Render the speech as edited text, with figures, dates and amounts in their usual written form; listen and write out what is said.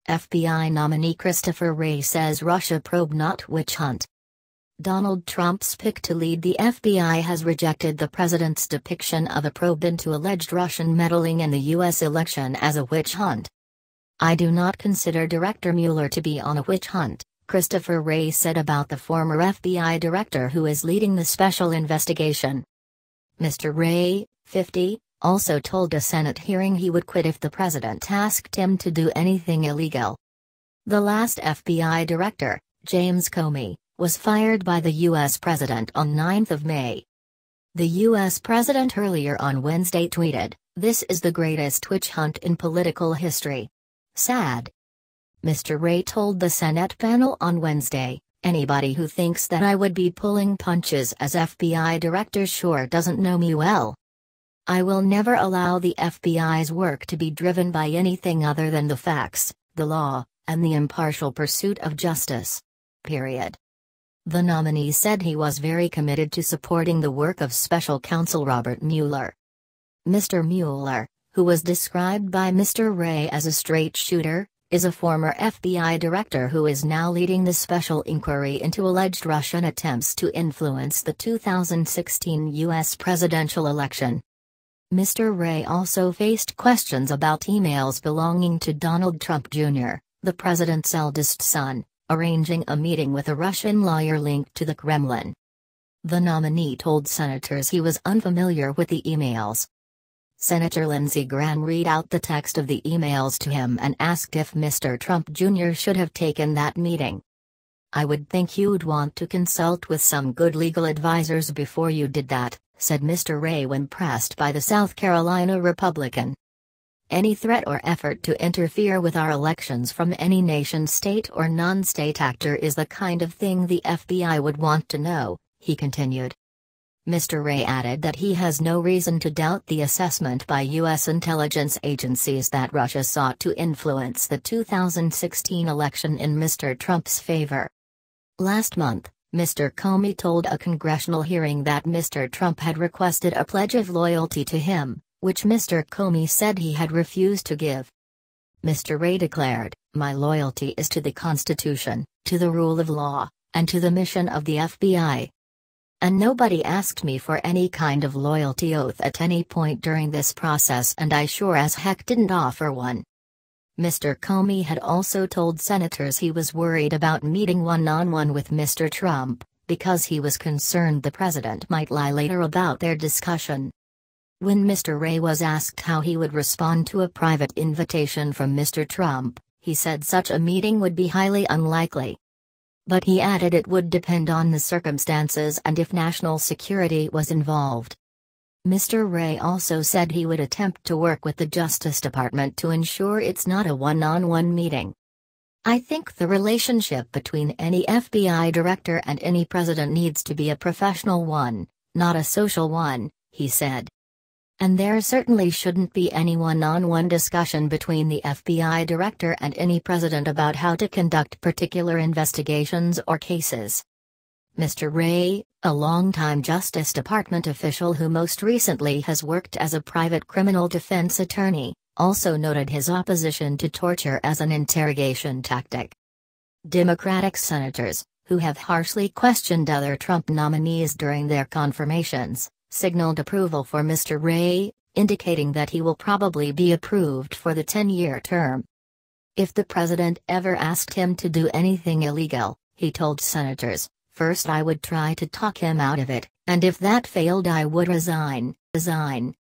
FBI nominee Christopher Wray says Russia probe not witch hunt. Donald Trump's pick to lead the FBI has rejected the president's depiction of a probe into alleged Russian meddling in the U.S. election as a witch hunt. "I do not consider Director Mueller to be on a witch hunt," Christopher Wray said about the former FBI director who is leading the special investigation. Mr. Wray, 50, also told a Senate hearing he would quit if the president asked him to do anything illegal. The last FBI director, James Comey, was fired by the U.S. president on 9 May. The U.S. president earlier on Wednesday tweeted, "This is the greatest witch hunt in political history. Sad." Mr. Wray told the Senate panel on Wednesday, "Anybody who thinks that I would be pulling punches as FBI director sure doesn't know me well. I will never allow the FBI's work to be driven by anything other than the facts, the law, and the impartial pursuit of justice. Period." The nominee said he was very committed to supporting the work of Special Counsel Robert Mueller. Mr. Mueller, who was described by Mr. Wray as a straight shooter, is a former FBI director who is now leading the special inquiry into alleged Russian attempts to influence the 2016 U.S. presidential election. Mr. Wray also faced questions about emails belonging to Donald Trump Jr., the president's eldest son, arranging a meeting with a Russian lawyer linked to the Kremlin. The nominee told senators he was unfamiliar with the emails. Senator Lindsey Graham read out the text of the emails to him and asked if Mr. Trump Jr. should have taken that meeting. "I would think you'd want to consult with some good legal advisors before you did that," said Mr. Wray when pressed by the South Carolina Republican. "Any threat or effort to interfere with our elections from any nation-state or non-state actor is the kind of thing the FBI would want to know," he continued. Mr. Wray added that he has no reason to doubt the assessment by U.S. intelligence agencies that Russia sought to influence the 2016 election in Mr. Trump's favor. Last month, Mr. Comey told a congressional hearing that Mr. Trump had requested a pledge of loyalty to him, which Mr. Comey said he had refused to give. Mr. Wray declared, "My loyalty is to the Constitution, to the rule of law, and to the mission of the FBI. And nobody asked me for any kind of loyalty oath at any point during this process, and I sure as heck didn't offer one." Mr. Comey had also told senators he was worried about meeting one-on-one with Mr. Trump, because he was concerned the president might lie later about their discussion. When Mr. Wray was asked how he would respond to a private invitation from Mr. Trump, he said such a meeting would be highly unlikely. But he added it would depend on the circumstances and if national security was involved. Mr. Wray also said he would attempt to work with the Justice Department to ensure it's not a one-on-one meeting. "I think the relationship between any FBI director and any president needs to be a professional one, not a social one," he said. "And there certainly shouldn't be any one-on-one discussion between the FBI director and any president about how to conduct particular investigations or cases." Mr. Wray, a longtime Justice Department official who most recently has worked as a private criminal defense attorney, also noted his opposition to torture as an interrogation tactic. Democratic senators, who have harshly questioned other Trump nominees during their confirmations, signaled approval for Mr. Wray, indicating that he will probably be approved for the 10-year term. If the president ever asked him to do anything illegal, he told senators, "First I would try to talk him out of it, and if that failed I would resign."